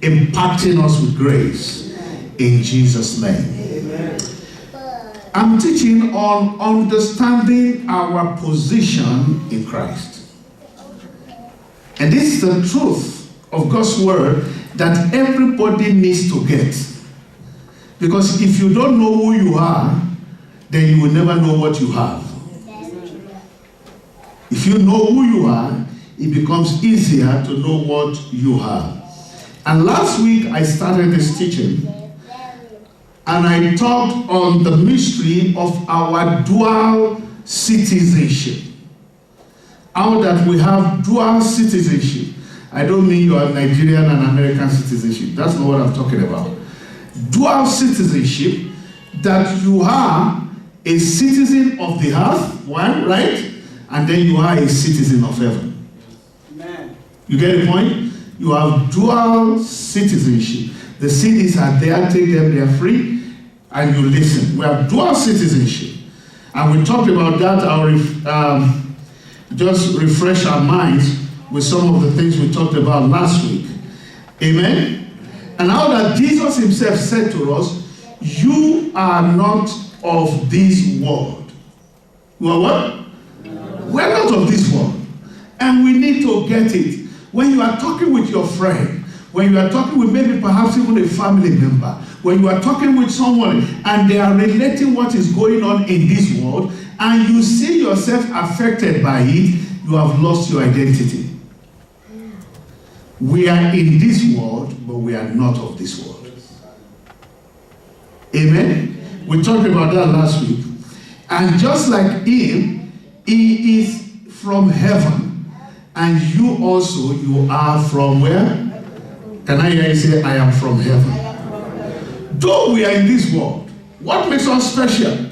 impacting us with grace. In Jesus' name. Amen. I'm teaching on understanding our position in Christ. And this is the truth of God's word that everybody needs to get. Because if you don't know who you are, then you will never know what you have. If you know who you are, it becomes easier to know what you have. And last week I started this teaching, and I talked on the mystery of our dual citizenship. How that we have dual citizenship. I don't mean you are Nigerian and American citizenship. That's not what I'm talking about. Dual citizenship, that you are a citizen of the earth, one, right? And then you are a citizen of heaven. Amen. You get the point? You have dual citizenship. The CDs are there, take them, they're free, and you listen. We have dual citizenship. And we talked about that. I'll just refresh our minds with some of the things we talked about last week. Amen? And how that Jesus himself said to us, you are not of this world. You are what? We're not of this world. And we need to get it. When you are talking with your friend, when you are talking with maybe perhaps even a family member, when you are talking with someone and they are relating what is going on in this world, and you see yourself affected by it, you have lost your identity. We are in this world, but we are not of this world. Amen? We talked about that last week. And just like him, he is from heaven. And you also, you are from where? Can I hear you say, I am from heaven? Though we are in this world, what makes us special?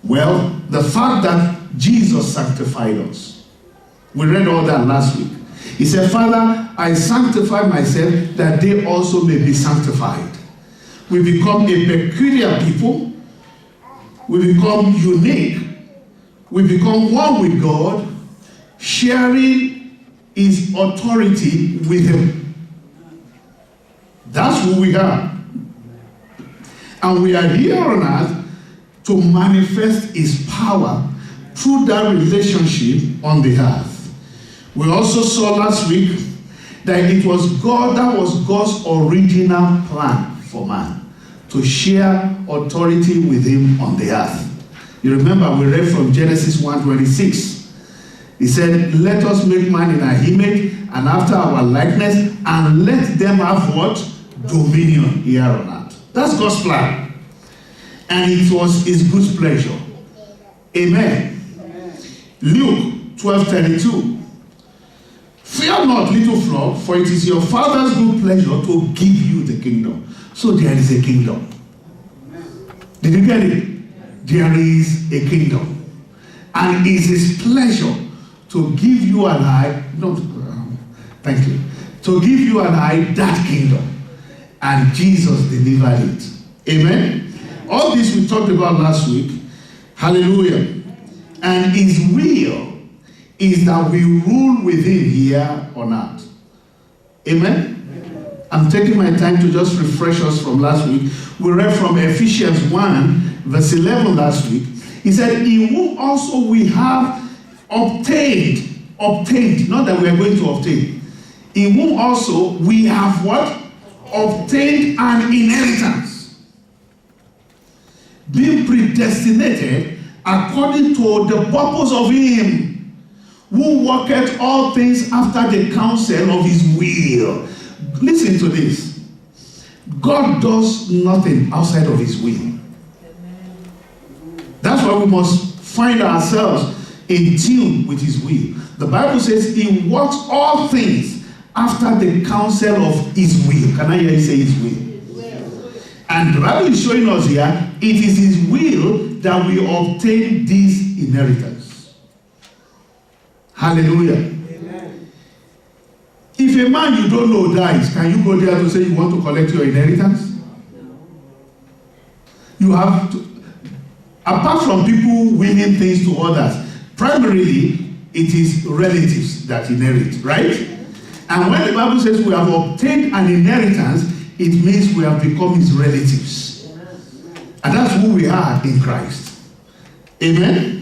Well, the fact that Jesus sanctified us. We read all that last week. He said, Father, I sanctify myself that they also may be sanctified. We become a peculiar people. We become unique. We become one with God, sharing his authority with him. That's who we are. And we are here on earth to manifest his power through that relationship on the earth. We also saw last week that it was God, that was God's original plan for man, to share authority with him on the earth. You remember we read from Genesis 1:26. He said, let us make man in our image and after our likeness, and let them have what? Dominion here on earth. That's God's plan. And it was his good pleasure. Amen. Luke 12:32. Fear not, little flock, for it is your Father's good pleasure to give you the kingdom. So there is a kingdom. Did you get it? There is a kingdom. And it is his pleasure to give you and I, thank you, to give you and I that kingdom. And Jesus delivered it. Amen? All this we talked about last week. Hallelujah. And his will is that we rule with him here on earth. Amen? I'm taking my time to just refresh us from last week. We read from Ephesians 1, verse 11 last week. He said, in whom also we have obtained, not that we are going to obtain. In whom also we have what? Obtained an inheritance. Being predestinated according to the purpose of him who worketh all things after the counsel of his will. Listen to this. God does nothing outside of his will. That's why we must find ourselves in tune with his will. The Bible says he works all things after the counsel of his will. Can I hear you say his will? And the Bible is showing us here, it is his will that we obtain this inheritance. Hallelujah. Amen. If a man you don't know dies, can you go there to say you want to collect your inheritance? You have to, apart from people winning things to others, primarily it is relatives that inherit, right? And when the Bible says we have obtained an inheritance, it means we have become his relatives. And that's who we are in Christ. Amen?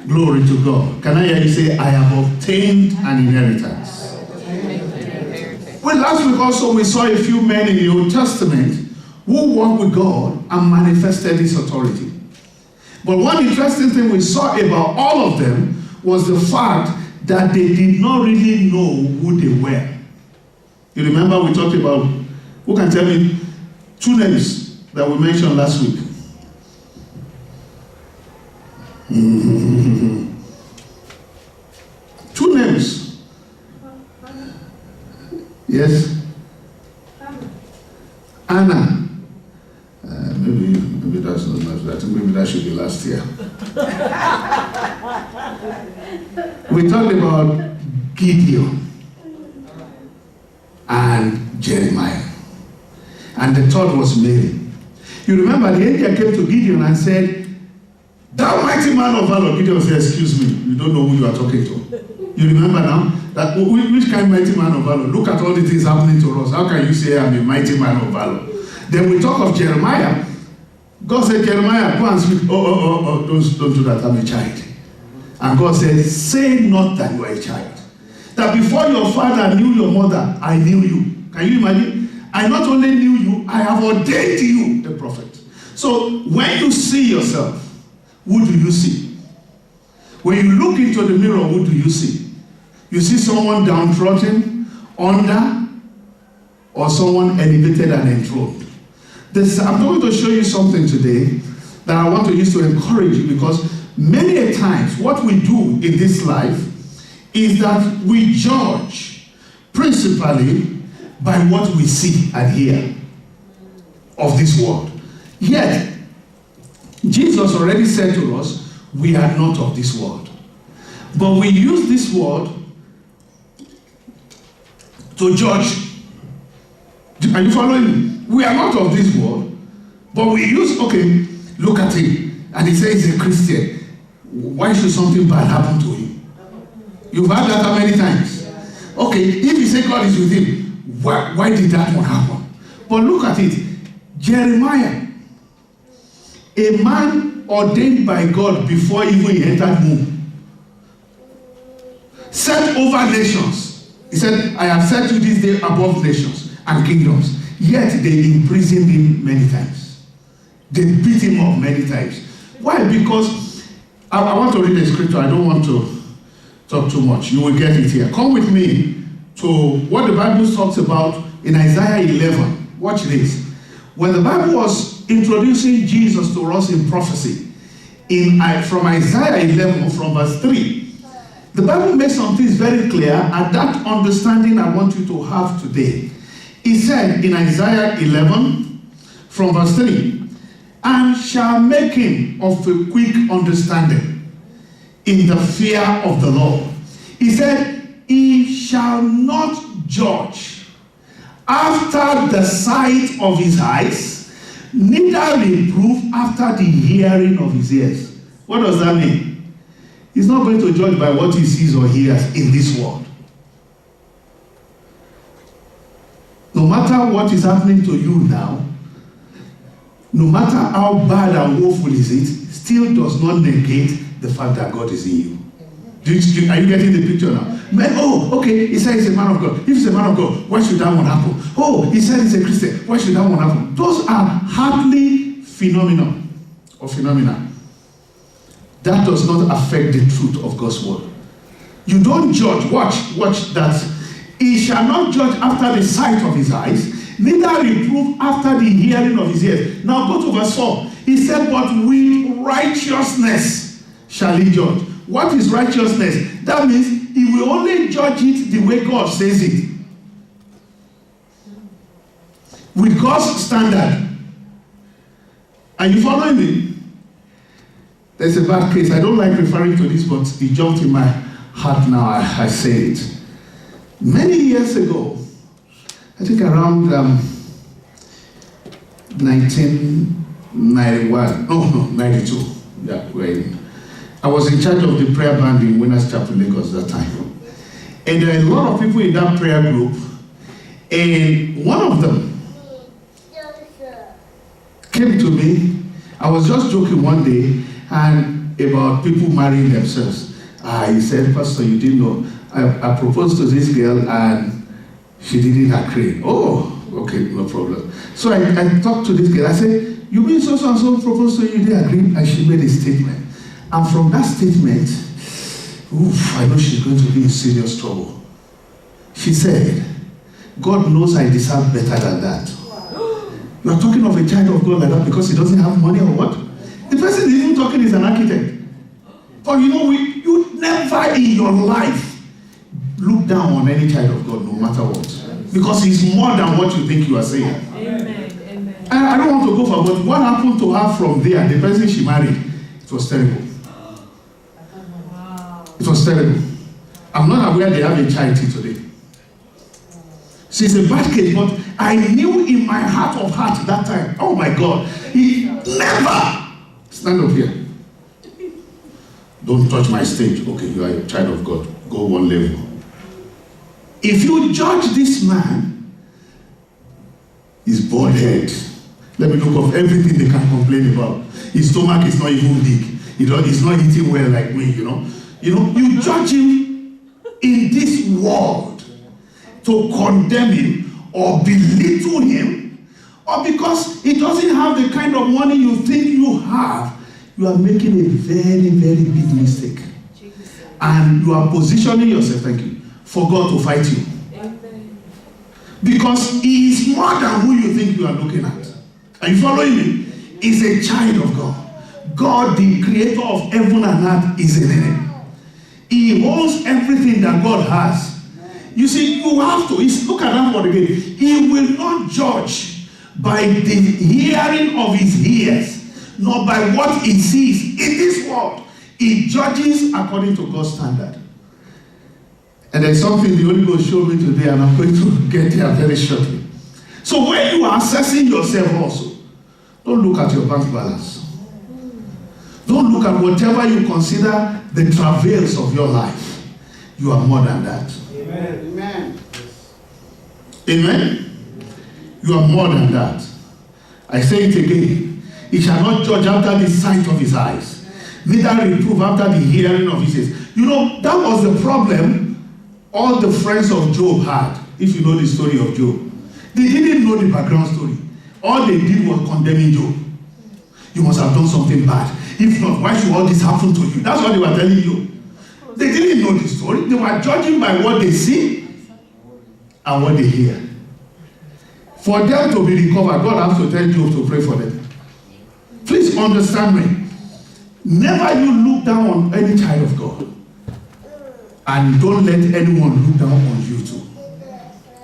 Glory to God. Can I hear you say, I have obtained an inheritance? Well, last week also we saw a few men in the Old Testament who walked with God and manifested his authority. But one interesting thing we saw about all of them was the fact that they did not really know who they were. You remember we talked about, who can tell me 2 names that we mentioned last week? 2 names. Yes? Anna. Maybe that's not much. I think maybe that should be last year. We talked about Gideon and Jeremiah. And the third was Mary. You remember the angel came to Gideon and said, "Thou mighty man of valor." Gideon said, "Excuse me, you don't know who you are talking to." You remember now? That which kind of mighty man of valor? Look at all the things happening to us. How can you say I'm a mighty man of valor? Then we talk of Jeremiah. God said, "Jeremiah, go and speak." Don't do that. I'm a child. And God said, "Say not that you are a child. That before your father knew your mother, I knew you." Can you imagine? I not only knew you, I have ordained you a prophet. So when you see yourself, who do you see? When you look into the mirror, who do you see? You see someone downtrodden, under, or someone elevated and enthroned. I'm going to show you something today that I want to use to encourage you, because many a times what we do in this life is that we judge principally by what we see and hear of this world. Yet, Jesus already said to us, we are not of this world. But we use this world to judge. Are you following me? We are not of this world, but we use, okay, look at him, and he says he's a Christian. Why should something bad happen to him? You've heard that how many times? Okay, if you say God is with him, why did that one happen? But look at it. Jeremiah, a man ordained by God before even he entered womb, set over nations. He said, "I have set you this day above nations and kingdoms." Yet they imprisoned him many times. They beat him up many times. Why? Because I want to read the scripture. I don't want to talk too much. You will get it here. Come with me to what the Bible talks about in Isaiah 11. Watch this. When the Bible was introducing Jesus to us in prophecy, from Isaiah 11, from verse 3, the Bible makes some things very clear, and that understanding I want you to have today. He said in Isaiah 11, from verse 3, "And shall make him of a quick understanding in the fear of the Lord." He said, "He shall not judge after the sight of his eyes, neither reprove after the hearing of his ears." What does that mean? He's not going to judge by what he sees or hears in this world. No matter what is happening to you now, no matter how bad and woeful is it, still does not negate the fact that God is in you. Are you getting the picture now? Man, okay, he said he's a man of God. If he's a man of God, why should that one happen? Oh, he said he's a Christian. Why should that one happen? Those are hardly phenomena. That does not affect the truth of God's word. You don't judge. Watch that. He shall not judge after the sight of his eyes, neither reprove after the hearing of his ears. Now go to verse 4. He said, "But with righteousness shall he judge." What is righteousness? That means he will only judge it the way God says it. With God's standard. Are you following me? There's a bad case. I don't like referring to this, but it jumped in my heart now. I say it. Many years ago, I think around 1991, 92. Yeah, I was in charge of the prayer band in Winners Chapel, Lagos that time. And there are a lot of people in that prayer group. And one of them came to me. I was just joking one day and about people marrying themselves. He said, Pastor, you didn't know. I proposed to this girl and she didn't agree. Oh, okay, no problem. So I talked to this girl. I said, you mean so and so proposed to you, you didn't agree? And she made a statement. And from that statement, I know she's going to be in serious trouble. She said, God knows I deserve better than that. You are talking of a child of God like that because he doesn't have money or what? The person even talking is an architect. But you know, you never in your life look down on any child of God, no matter what. Because he's more than what you think you are saying. Amen. Amen. I don't want to go for, but what happened to her from there, the person she married, it was terrible. Wow. It was terrible. I'm not aware they have a child till today. She's a bad case, but I knew in my heart of heart that time, oh my God, he never stand up here. Don't touch my stage. Okay, you are a child of God. Go one level. If you judge this man, his bald head, let me look of everything they can complain about. His stomach is not even big. He's not eating well like me, you know. You judge him in this world to condemn him or belittle him, or because he doesn't have the kind of money you think you have, you are making a very, very big mistake. And you are positioning yourself, thank you, for God to fight you. Amen. Because he is more than who you think you are looking at. Are you following me? He's a child of God. God, the creator of heaven and earth, is in him. He holds everything that God has. You see, you have to, look at that word again. He will not judge by the hearing of his ears, nor by what he sees in this world. He judges according to God's standard. And there's something the Holy Ghost showed me today, and I'm going to get there very shortly. So when you are assessing yourself also, don't look at your bank balance. Don't look at whatever you consider the travails of your life. You are more than that. Amen. Amen. Amen? You are more than that. I say it again. He shall not judge after the sight of his eyes, neither reprove after the hearing of his ears. You know, that was the problem all the friends of Job had, if you know the story of Job. They didn't know the background story. All they did was condemning Job. You must have done something bad. If not, why should all this happen to you? That's what they were telling you. They didn't know the story. They were judging by what they see and what they hear. For them to be recovered, God has to tell Job to pray for them. Please understand me. Never you look down on any child of God. And don't let anyone look down on you too.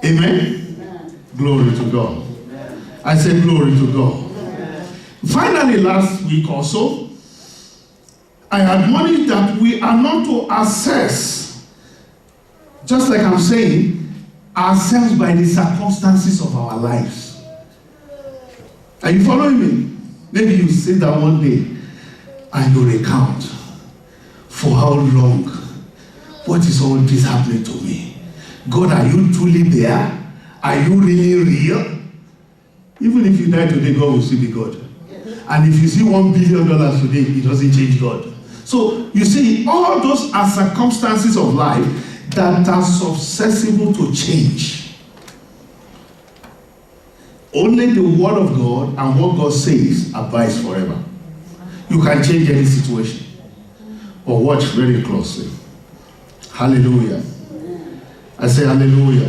Amen? Amen. Glory to God. Amen. I say glory to God. Amen. Finally, last week also, I admonished that we are not to assess, just like I'm saying, ourselves by the circumstances of our lives. Are you following me? Maybe you sit down one day and you recount for how long, what is all this happening to me? God, are you truly there? Are you really real? Even if you die today, God will still be God. And if you see $1 billion today, it doesn't change God. So, you see, all those are circumstances of life that are susceptible to change. Only the word of God and what God says abides forever. You can change any situation. But watch very closely. Hallelujah. I say hallelujah.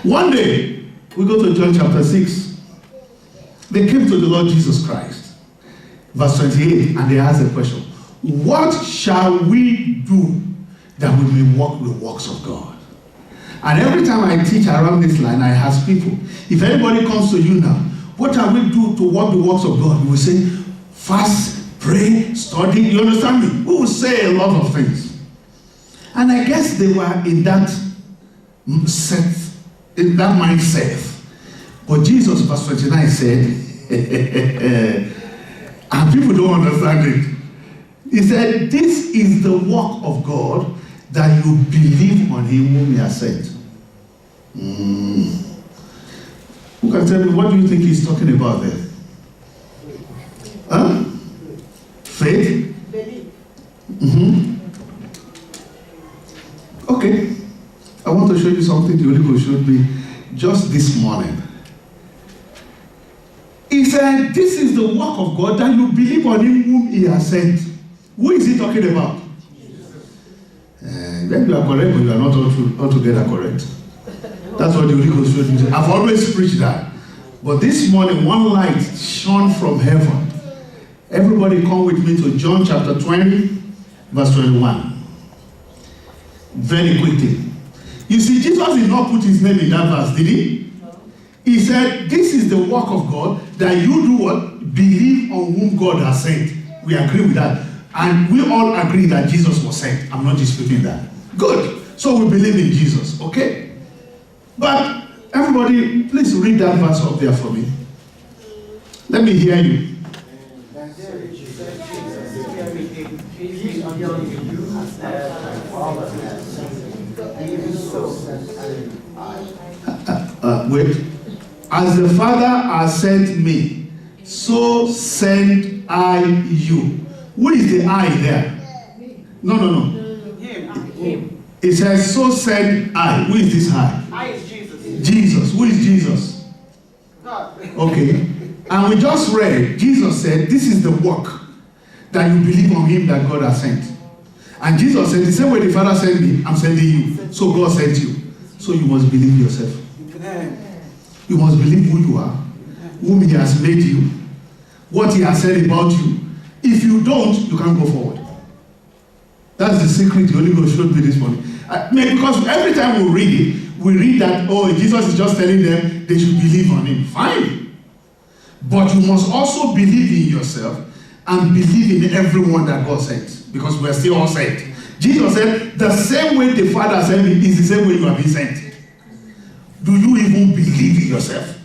One day, we go to John chapter 6. They came to the Lord Jesus Christ. Verse 28, and they asked the question, what shall we do that we may walk the works of God? And every time I teach around this line, I ask people, if anybody comes to you now, what shall we do to walk the works of God? We will say, fast, pray, study. You understand me? We will say a lot of things. And I guess they were in that mindset. But Jesus, verse 29 said, and people don't understand it. He said, this is the work of God, that you believe on him whom he has sent. Who can tell me, what do you think he's talking about there? Huh? Faith? Okay. I want to show you something the Holy Ghost showed me just this morning. He said, this is the work of God, that you believe on him whom he has sent. Who is he talking about? Then you are correct, but you are not altogether correct. That's what the Holy Ghost showed me. I've always preached that. But this morning, one light shone from heaven. Everybody come with me to John chapter 20, verse 21. Very quickly. You see, Jesus did not put his name in that verse, did he? He said, this is the work of God, that you do what? Believe on whom God has sent. We agree with that. And we all agree that Jesus was sent. I'm not disputing that. Good. So we believe in Jesus, okay? But everybody, please read that verse up there for me. Let me hear you. Wait. As the Father has sent me, so send I you. Who is the I there? No. Him. It says, so send I. Who is this I? I is Jesus. Jesus. Who is Jesus? God. Okay. And we just read, Jesus said, this is the work, that you believe on him that God has sent. And Jesus said, the same way the Father sent me, I'm sending you. So God sent you. So you must believe yourself. You must believe who you are, whom he has made you, what he has said about you. If you don't, you can't go forward. That's the secret the Holy Ghost showed me this morning. Because every time we read that, oh, Jesus is just telling them they should believe on him. Fine. But you must also believe in yourself and believe in everyone that God sent. Because we are still all sent. Jesus said, the same way the Father sent me is the same way you have been sent. Do you even believe in yourself?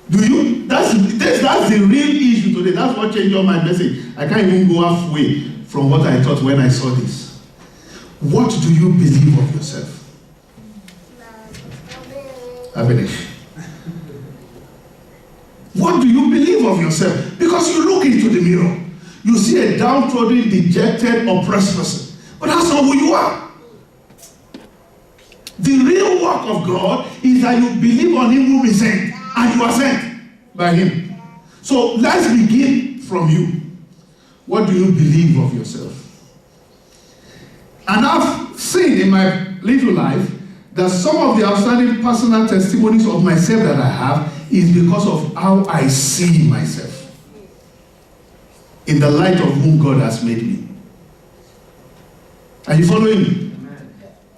Do you? That's the real issue today. That's what changed all my message. I can't even go halfway from what I thought when I saw this. What do you believe of yourself? I finish. What do you believe of yourself? Because you look into the mirror, you see a downtrodden, dejected, oppressed person. But that's not who you are. The real work of God is that you believe on him whom he sent, and you are sent by him. So let's begin from you. What do you believe of yourself? And I've seen in my little life that some of the outstanding personal testimonies of myself that I have is because of how I see myself in the light of whom God has made me. Are you following me?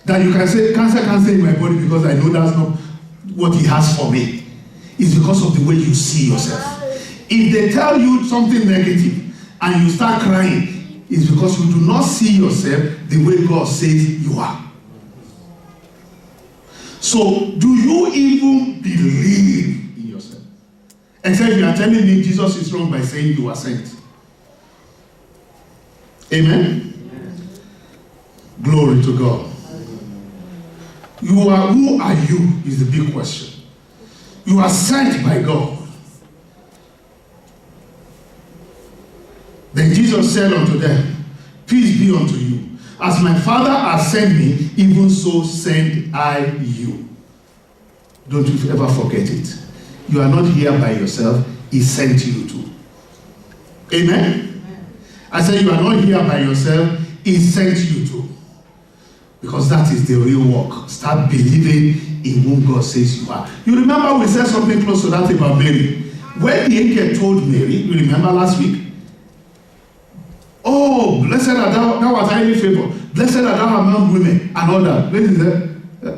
That you can say, cancer can't stay in my body because I know that's not what he has for me. It's because of the way you see yourself. If they tell you something negative and you start crying, it's because you do not see yourself the way God says you are. So, do you even believe in yourself? Except you are telling me Jesus is wrong by saying you are sent. Amen? Glory to God. Who are you is the big question. You are sent by God. Then Jesus said unto them, peace be unto you. As my Father has sent me, even so send I you. Don't you ever forget it. You are not here by yourself. He sent you to. Amen? I said you are not here by yourself. He sent you to. Because that is the real work. Start believing in whom God says you are. You remember we said something close to that about Mary. When the angel told Mary, you remember last week? Oh, blessed are thou, thou art highly favored. Blessed are thou among women, and all that.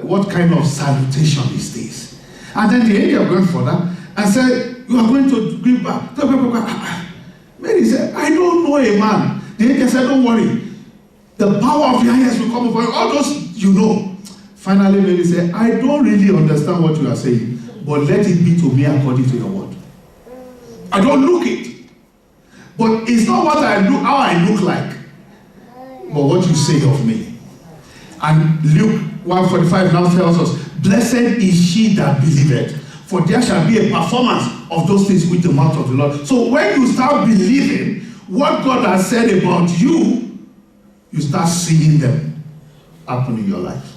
What kind of salutation is this? And then the angel went further and said, you are going to give back. Mary said, I don't know a man. The angel said, don't worry. The power of the highest will come upon you. All those you know. Finally, Mary said, I don't really understand what you are saying, but let it be to me according to your word. I don't look it. But it's not what I look, how I look like, but what you say of me. And Luke 1:45 now tells us, blessed is she that believeth, for there shall be a performance of those things with the mouth of the Lord. So when you start believing what God has said about you, you start seeing them happen in your life.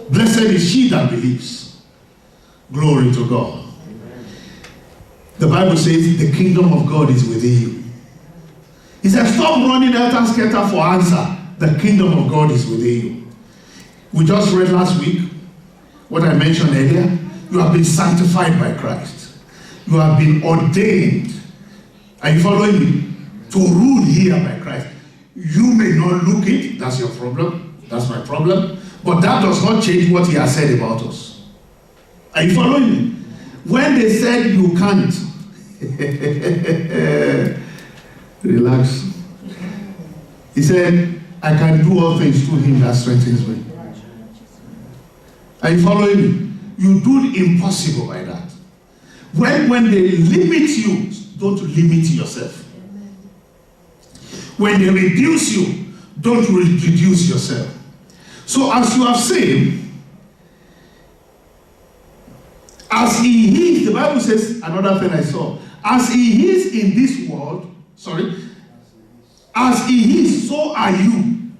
Blessed is she that believes. Glory to God. The Bible says the kingdom of God is within you. He said, stop running helter-skelter for answer. The kingdom of God is within you. We just read last week what I mentioned earlier. You have been sanctified by Christ. You have been ordained. Are you following me? To rule here by Christ. You may not look it. That's your problem. That's my problem. But that does not change what he has said about us. Are you following me? When they said you can't, relax. He said, I can do all things through him that strengthens me. Are you following me? You do the impossible by that. When they limit you, don't limit yourself. When they reduce you, don't reduce yourself. So as you have seen, as he is, the Bible says, another thing I saw, as he is in this world, as he is, so are you.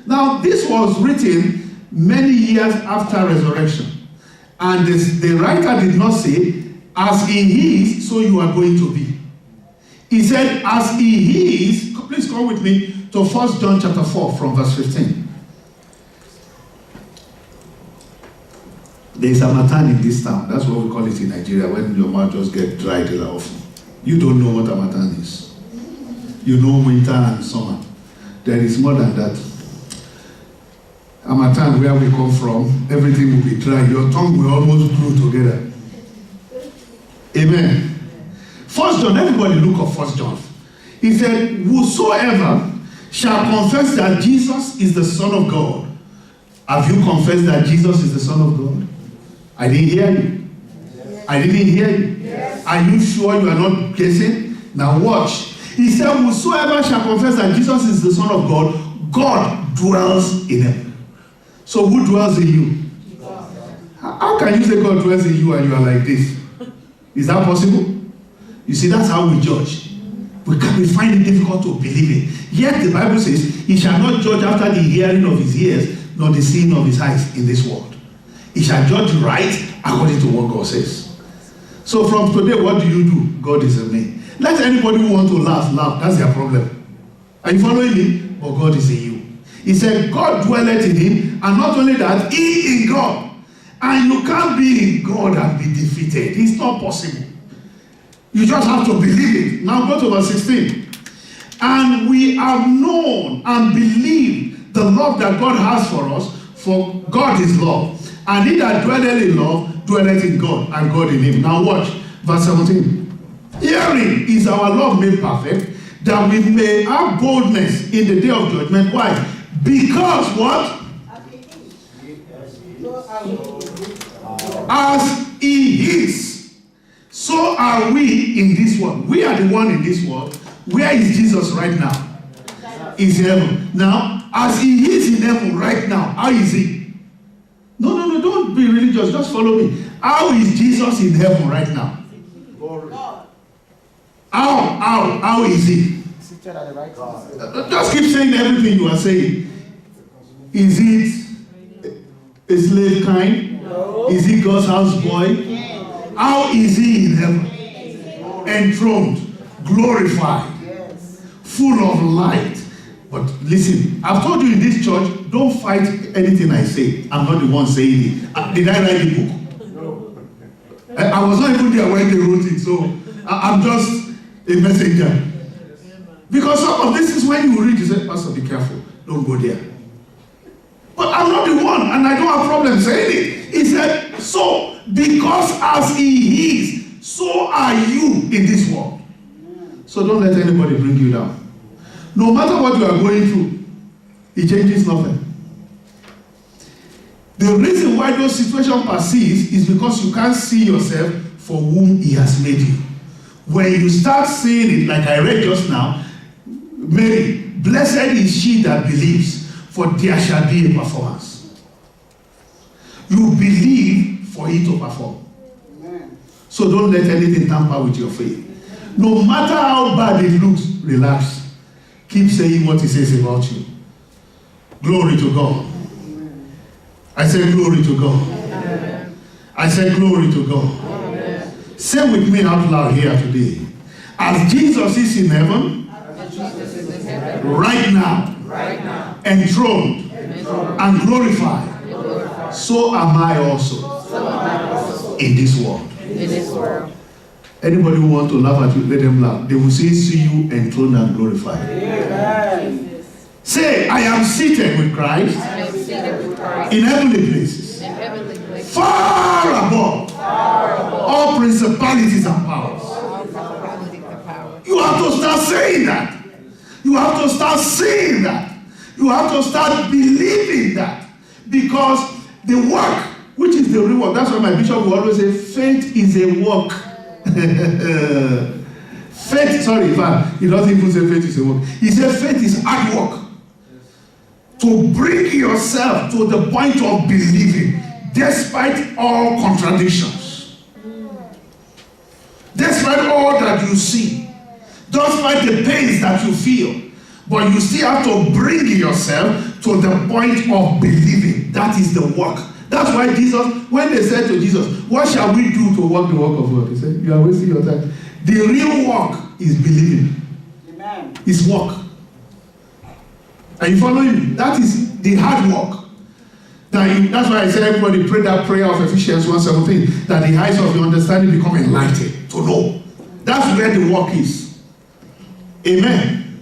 Now, this was written many years after resurrection. And the writer did not say, as he is, so you are going to be. He said, as he is, please come with me to 1 John chapter 4 from verse 15. There is a Harmattan in this town. That's what we call it in Nigeria, when your mouth just gets dry often. You don't know what a Harmattan is. You know winter and summer. There is more than that. Harmattan, where we come from, everything will be dry. Your tongue will almost glue together. Amen. 1 John, everybody look at 1 John. He said, whosoever shall confess that Jesus is the Son of God. Have you confessed that Jesus is the Son of God? I didn't hear you. I didn't hear you. Yes. Are you sure you are not guessing? Now watch. He said, whosoever shall confess that Jesus is the Son of God, God dwells in him. So who dwells in you? How can you say God dwells in you and you are like this? Is that possible? You see, that's how we judge. We find it difficult to believe it. Yet the Bible says, he shall not judge after the hearing of his ears, nor the seeing of his eyes in this world. He shall judge right according to what God says. So from today, what do? God is in me. Let anybody who wants to laugh. That's their problem. Are you following me? But God is in you. He said, God dwelleth in him, and not only that, he in God. And you can't be in God and be defeated. It's not possible. You just have to believe it. Now go to verse 16. And we have known and believed the love that God has for us, for God is love. And he that dwelleth in love, dwelleth in God, and God in him. Now watch, verse 17. Herein is our love made perfect, that we may have boldness in the day of judgment. Why? Because what? As he is, so are we in this world. We are the one in this world. Where is Jesus right now? Is heaven. Now, as he is in heaven right now, how is he? No, don't be religious. Just follow me. How is Jesus in heaven right now? How is he? Just keep saying everything you are saying. Is it a slave kind? No. Is he God's houseboy? How is he in heaven? Enthroned, glorified, full of light. But listen, I've told you in this church, don't fight anything I say. I'm not the one saying it. Did I write the book? No. I was not even there when they wrote it, so I'm just a messenger. Because some of this is when you read, you say, Pastor, be careful. Don't go there. But I'm not the one, and I don't have problem saying it. He said, so, because as he is, so are you in this world. So don't let anybody bring you down. No matter what you are going through, it changes nothing. The reason why those situations persist is because you can't see yourself for whom he has made you. When you start seeing it, like I read just now, Mary, blessed is she that believes, for there shall be a performance. You believe for it to perform. Amen. So don't let anything tamper with your faith. No matter how bad it looks, relax. Keep saying what he says about you. Glory to God. I said glory to God. Amen. I said glory to God. Amen. Say with me out loud here today. As Jesus is in heaven, Jesus is in heaven right now, enthroned and glorified, so am I also in this world. in this world. Anybody who want to laugh at you, let them laugh. They will say, see you enthroned and glorified. Amen. Say, I am seated with Christ I am seated with Christ in heavenly places, in heavenly places, far above all principalities and powers. all principalities and powers. You have to start saying that. You have to start saying that. You have to start believing that. Because the work, which is the reward, that's why my bishop will always say, faith is a work. Faith, sorry, in fact, he doesn't even say faith is a work. He said faith is hard work. To bring yourself to the point of believing, despite all contradictions. Despite all that you see. Despite the pains that you feel. But you still have to bring yourself to the point of believing. That is the work. That's why Jesus, when they said to Jesus, what shall we do to work the work of God? He said, you are wasting your time. The real work is believing. Amen. It's work. Are you following me? That is the hard work. That's why I said everybody pray that prayer of Ephesians 1:17, that the eyes of your understanding become enlightened to know. That's where the work is. Amen.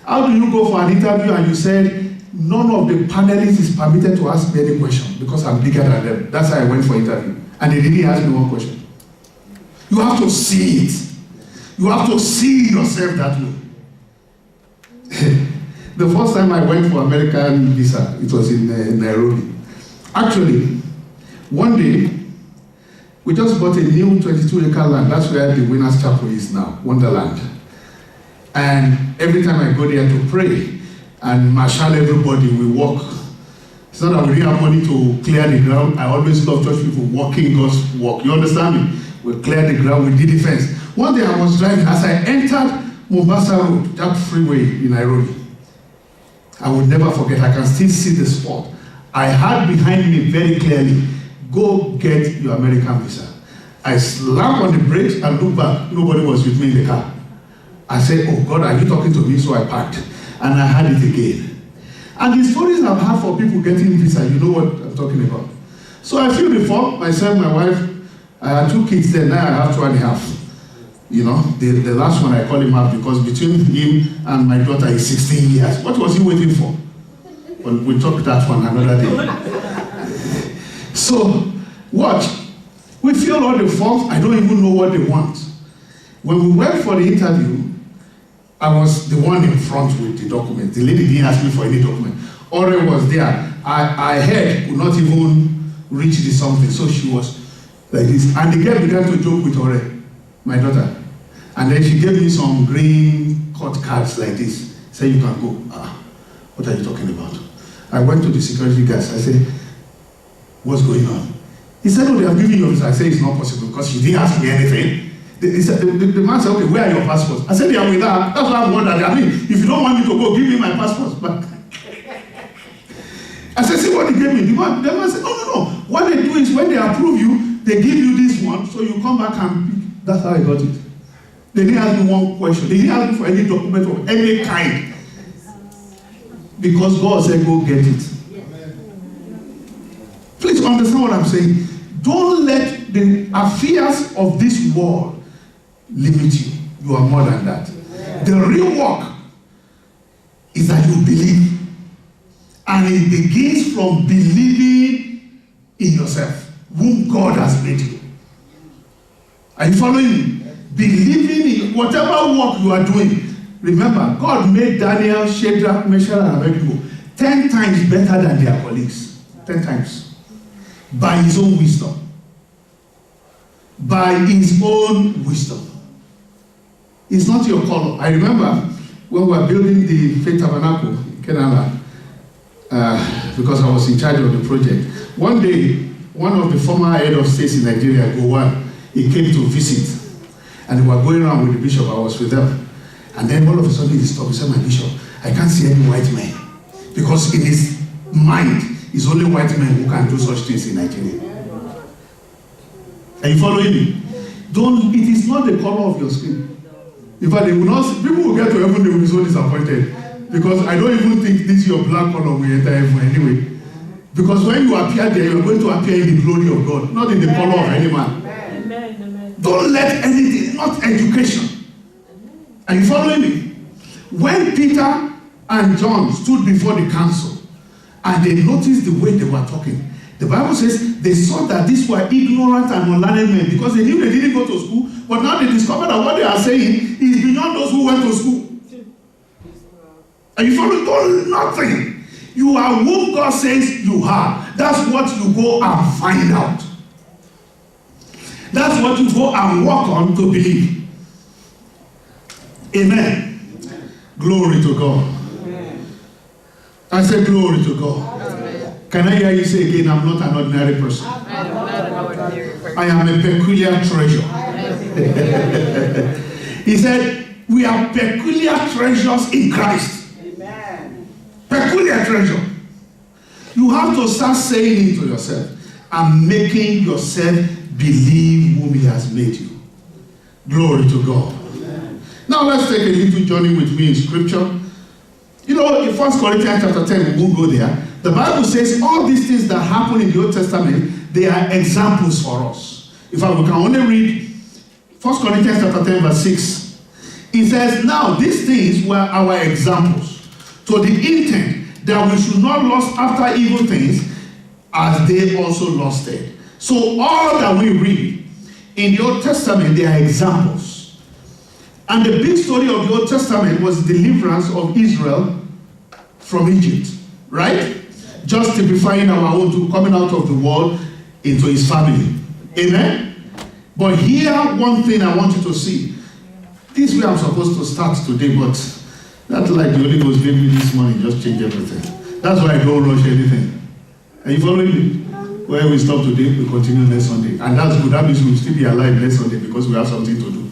How do you go for an interview and you said, none of the panelists is permitted to ask me any question because I'm bigger than them? That's how I went for interview. And they didn't ask me one question. You have to see it. You have to see yourself that way. The first time I went for American visa, it was in Nairobi. Actually, one day, we just bought a new 22-acre land. That's where the Winners Chapel is now, Wonderland. And every time I go there to pray and marshal everybody, we walk. It's not that we didn't have money to clear the ground. I always love church people walking God's walk. You understand me? We cleared the ground, we did defense. One day I was driving, as I entered Mombasa Road, that freeway in Nairobi, I would never forget, I can still see the spot. I heard behind me very clearly, go get your American visa. I slammed on the brakes and looked back. Nobody was with me in the car. I said, oh God, are you talking to me? So I parked. And I heard it again. And the stories I've had for people getting visa, you know what I'm talking about. So I filled the form, myself, my wife. I had 2 kids then, now I have 2.5. You know, the last one I call him out because between him and my daughter is 16 years. What was he waiting for? Well, we'll talk that one another day. So, watch. We fill all the forms. I don't even know what they want. When we went for the interview, I was the one in front with the document. The lady didn't ask me for any document. Ore was there. I heard could not even reach the something. So she was like this. And the girl began to joke with Ore, my daughter. And then she gave me some green cut cards like this. Say you can go. What are you talking about? I went to the security guys. I said, what's going on? He said, oh, they have given you visa. I said, it's not possible because she didn't ask me anything. The man said, okay, where are your passports? I said, they are with her. That's why I'm wondering. I mean, if you don't want me to go, give me my passports back. I said, see what they gave me. The man said, no. What they do is when they approve you, they give you this one, so you come back and pick. That's how I got it. They didn't ask me one question. They didn't ask me for any document of any kind. Because God said, go get it. Please understand what I'm saying. Don't let the affairs of this world limit you. You are more than that. The real work is that you believe. And it begins from believing in yourself, whom God has made you. Are you following me? Believing in whatever work you are doing. Remember, God made Daniel, Shadrach, Meshach, and Abednego 10 times better than their colleagues. 10 times. By his own wisdom. By his own wisdom. It's not your color. I remember when we were building the Faith Tabernacle in Kenala, because I was in charge of the project. One day, one of the former head of states in Nigeria, Gowon, he came to visit. And they were going around with the bishop. I was with them. And then all of a sudden he stopped. He said, my bishop, I can't see any white men. Because in his mind, it's only white men who can do such things in Nigeria. Are you following me? It is not the color of your skin. In fact, they will not, people will get to heaven, they will be so disappointed. Because I don't even think this your black color will enter heaven anyway. Because when you appear there, you are going to appear in the glory of God, not in the color of any man. Amen. Don't let anything, not education. Are you following me? When Peter and John stood before the council and they noticed the way they were talking, the Bible says they saw that these were ignorant and unlearned men because they knew they didn't go to school, but now they discovered that what they are saying is beyond those who went to school. Are you following? Don't nothing. You are who God says you are. That's what you go and find out. That's what you go and work on to believe. Amen. Glory to God. I said glory to God. Amen. Can I hear you say again, I'm not an ordinary person. I am not an ordinary person. I am a peculiar treasure. He said, we are peculiar treasures in Christ. Amen. Peculiar treasure. You have to start saying it to yourself and making yourself believe whom he has made you. Glory to God. Amen. Now let's take a little journey with me in scripture. You know, in 1 Corinthians chapter 10, we won't go there. The Bible says all these things that happen in the Old Testament, they are examples for us. In fact, we can only read 1 Corinthians chapter 10, verse 6. It says, now these things were our examples, to the intent that we should not lust after evil things, as they also lusted. So all that we read in the Old Testament, they are examples. And the big story of the Old Testament was the deliverance of Israel from Egypt, right? Just typifying our own to coming out of the world into his family. Amen? But here, one thing I want you to see. This is where I'm supposed to start today, but that's like the Holy Ghost gave me this morning, just change everything. That's why I don't rush anything. Are you following me? Where we stop today, we continue next Sunday. And that's good. That means we'll still be alive next Sunday because we have something to do.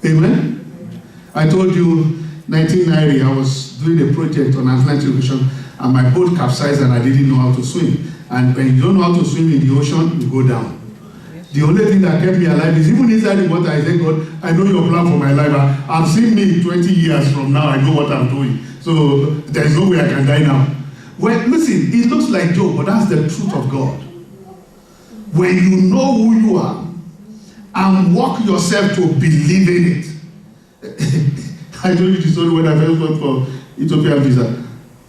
Amen? I told you, 1990, I was doing a project on Atlantic Ocean, and my boat capsized and I didn't know how to swim. And when you don't know how to swim in the ocean, you go down. The only thing that kept me alive is even inside the water, I said, God, I know your plan for my life. I've seen me 20 years from now, I know what I'm doing. So there is no way I can die now. Well, listen, it looks like joke, but that's the truth of God. When you know who you are and walk yourself to believe in it. I told you the story when I first went for Ethiopian visa.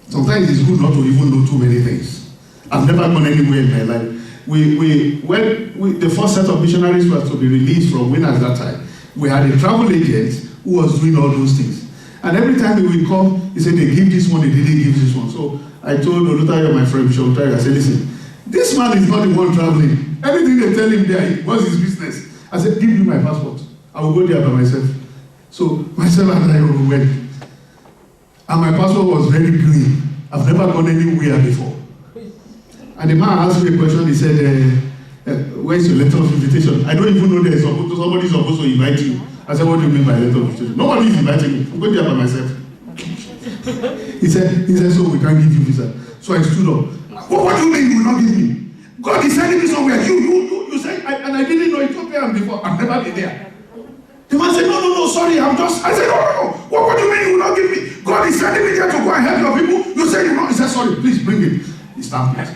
Sometimes it's good not to even know too many things. I've never gone anywhere in my life. When the first set of missionaries was to be released from Winners that time, we had a travel agent who was doing all those things. And every time he would come, he said, they give this one, they didn't give this one. So I told Olutayo, my friend, Bishop Olutayo, I said, listen, this man is not the one traveling. Everything they tell him there was his business. I said, give me my passport. I will go there by myself. So myself and I went. And my passport was very green. I've never gone anywhere before. And the man asked me a question. He said, where's your letter of invitation? I don't even know there's somebody supposed to invite you. I said, what do you mean by letter of invitation? Nobody is inviting me. I'm going there by myself. He said, so we can't give you visa. So I stood up. What do you mean you will not give me? God is sending me somewhere. You said, and I didn't know Ethiopian before. I've never been there. The man said, no, sorry, I said, no. What do you mean you will not give me? God is sending me there to go and help your people. You said you not. He said, sorry, please bring it. He stamped it.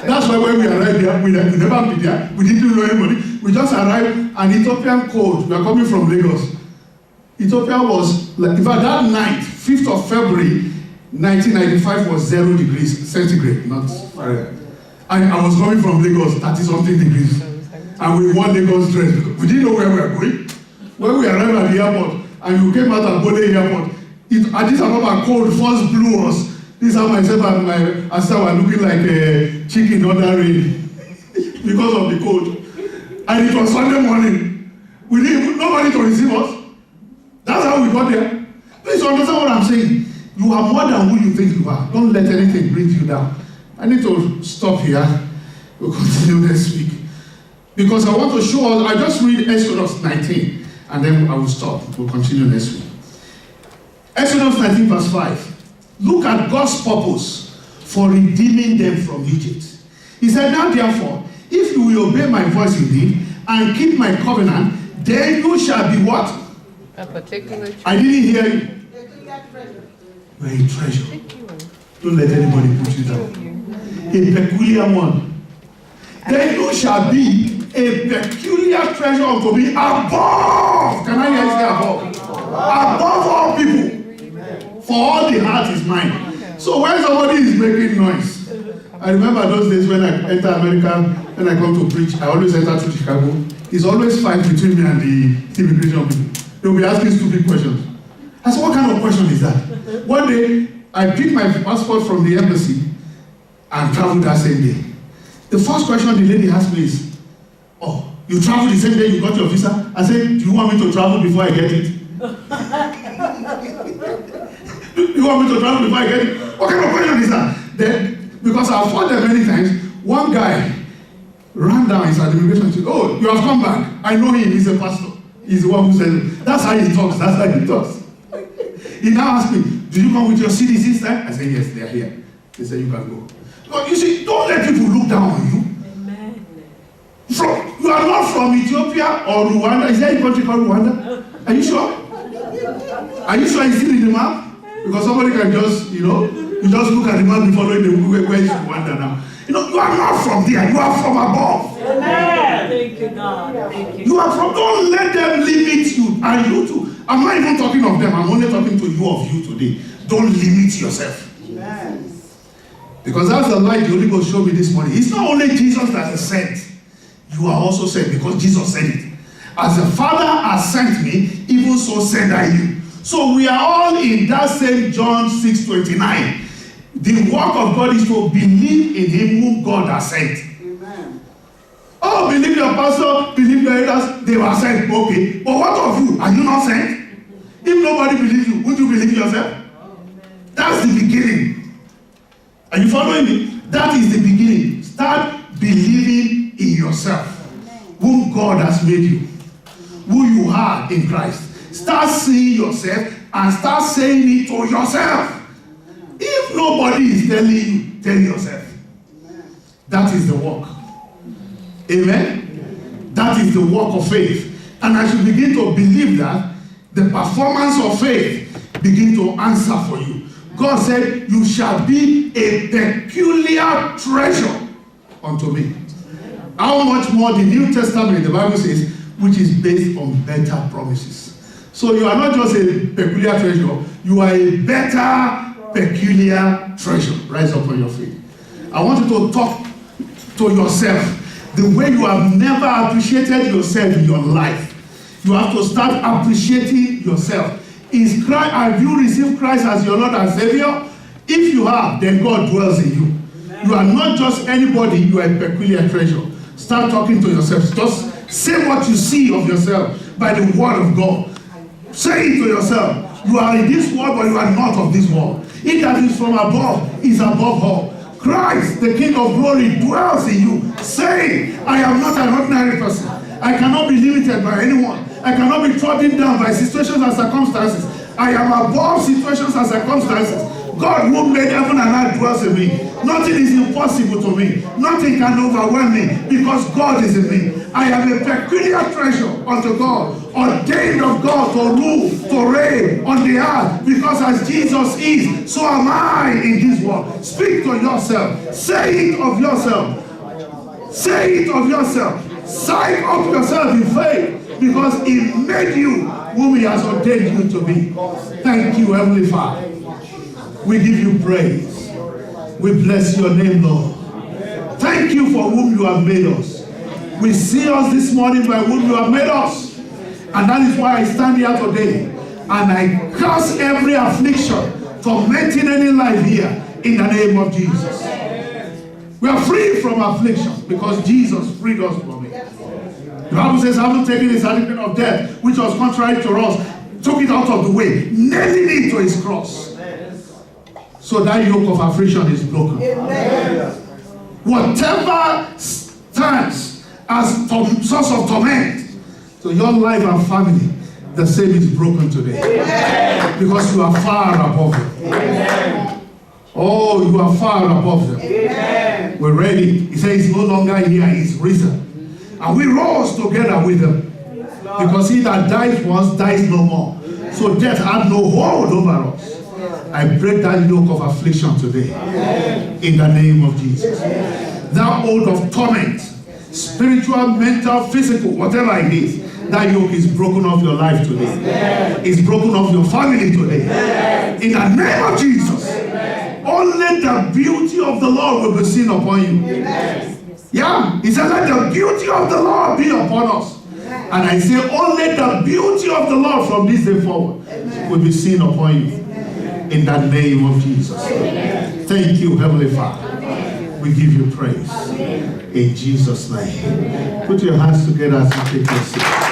That's why when we arrived there, we never been there. We didn't know anybody. We just arrived, and Ethiopian cold. We are coming from Lagos. Ethiopia was, like, in fact, that night, 5th of February, 1995 was 0 degrees centigrade, not Fahrenheit. And I was coming from Lagos, 30-something degrees. And we wore Lagos dress because we didn't know where we were going. When we arrived at the airport, and we came out at Bode Airport, Addis Ababa cold first blew us. This is how myself and my sister were looking like a chicken under rain because of the cold. And it was Sunday morning. We need nobody to receive us. That's how we got there. Please understand what I'm saying. You are more than who you think you are. Don't let anything bring you down. I need to stop here. We'll continue next week. Because I want to show us, I just read Exodus 19, and then I will stop. We'll continue next week. Exodus 19 verse 5. Look at God's purpose for redeeming them from Egypt. He said, now therefore, if you will obey my voice indeed, and keep my covenant, then you shall be what? A particular I didn't hear you. You are a treasure. Don't let anybody put you down. A peculiar one. Then you shall be a peculiar treasure unto me above. Can I hear you say above? Above all people. For all the heart is mine. So when somebody is making noise, I remember those days when I enter America, when I come to preach, I always enter to Chicago. It's always fight between me and the immigration people. They'll be asking stupid questions. I said, what kind of question is that? One day, I picked my passport from the embassy and traveled that same day. The first question the lady asked me is, oh, you traveled the same day you got your visa? I said, do you want me to travel before I get it? You want me to travel before I get it? What kind of question is that? Then, because I've fought them many times, one guy ran down inside the immigration and said, oh, you have come back. I know him, he's a pastor. He's the one who said, that's how he talks, that's how he talks. He now asked me, do you come with your CDs this time? I said, yes, they are here. They said, you can go. But you see, don't let people look down on you. Amen. You are not from Ethiopia or Rwanda. Is there a country called Rwanda? Are you sure? Are you sure it's still in the map? Because somebody can just, you just look at the map before knowing where is Rwanda now. You are not from there. You are from above. Amen. Thank you, God. Thank you. You are from, don't let them limit you. And you too. I'm not even talking of them. I'm only talking to you of you today. Don't limit yourself. Amen. Because that's the light the Holy Ghost showed me this morning. It's not only Jesus that is sent. You are also sent because Jesus said it. As the Father has sent me, even so send I you. So we are all in that same John 6:29. The work of God is to believe in him whom God has sent. Amen. Oh, believe your pastor, believe your elders, they were sent. Okay. But what of you? Are you not sent? If nobody believes you, would you believe yourself? That's the beginning. Are you following me? That is the beginning. Start believing in yourself. Whom God has made you. Who you are in Christ. Start seeing yourself and start saying it to yourself. If nobody is telling you, tell yourself. That is the work. Amen? That is the work of faith. And as you begin to believe that, the performance of faith begin to answer for you. God said, you shall be a peculiar treasure unto me. How much more the New Testament, the Bible says, which is based on better promises. So you are not just a peculiar treasure, you are a better peculiar treasure. Rise up on your feet. I want you to talk to yourself the way you have never appreciated yourself in your life. You have to start appreciating yourself. Is Christ, have you received Christ as your Lord and Savior? If you have, then God dwells in you. Amen. You are not just anybody, you are a peculiar treasure. Start talking to yourself. Just say what you see of yourself by the word of God. Say it to yourself. You are in this world, but you are not of this world. He that is from above is above all. Christ, the King of glory, dwells in you. Say, I am not an ordinary person. I cannot be limited by anyone. I cannot be trodden down by situations and circumstances. I am above situations and circumstances. God who made heaven and earth dwells in me. Nothing is impossible to me. Nothing can overwhelm me because God is in me. I am a peculiar treasure unto God, ordained of God to rule, to reign on the earth, because as Jesus is, so am I in this world. Speak to yourself. Say it of yourself. Say it of yourself. Sign up yourself in faith, because He made you whom He has ordained you to be. Thank you, Heavenly Father. We give you praise. We bless your name, Lord. Thank you for whom you have made us. We see us this morning by whom you have made us. And that is why I stand here today. And I curse every affliction tormenting any life here in the name of Jesus. We are free from affliction because Jesus freed us from it. The Bible says, having taken the certificate of death, which was contrary to us, took it out of the way, nailing it to his cross. So that yoke of affliction is broken. Whatever stands as source of torment to your life and family, the same is broken today. Because you are far above them. Oh, you are far above them. We're ready. He says he's no longer here, he's risen. And we rose together with him. Because he that died once dies no more. So death had no hold over us. I break that yoke of affliction today. In the name of Jesus. That hold of torment, spiritual, mental, physical, whatever it is, that yoke is broken off your life today. It's broken off your family today. In the name of Jesus. Only the beauty of the Lord will be seen upon you. Yeah, he said, let the beauty of the Lord be upon us. And I say, only the beauty of the Lord from this day forward will be seen upon you. In the name of Jesus. Thank you, Heavenly Father. We give you praise. In Jesus' name. Put your hands together as you take your seat.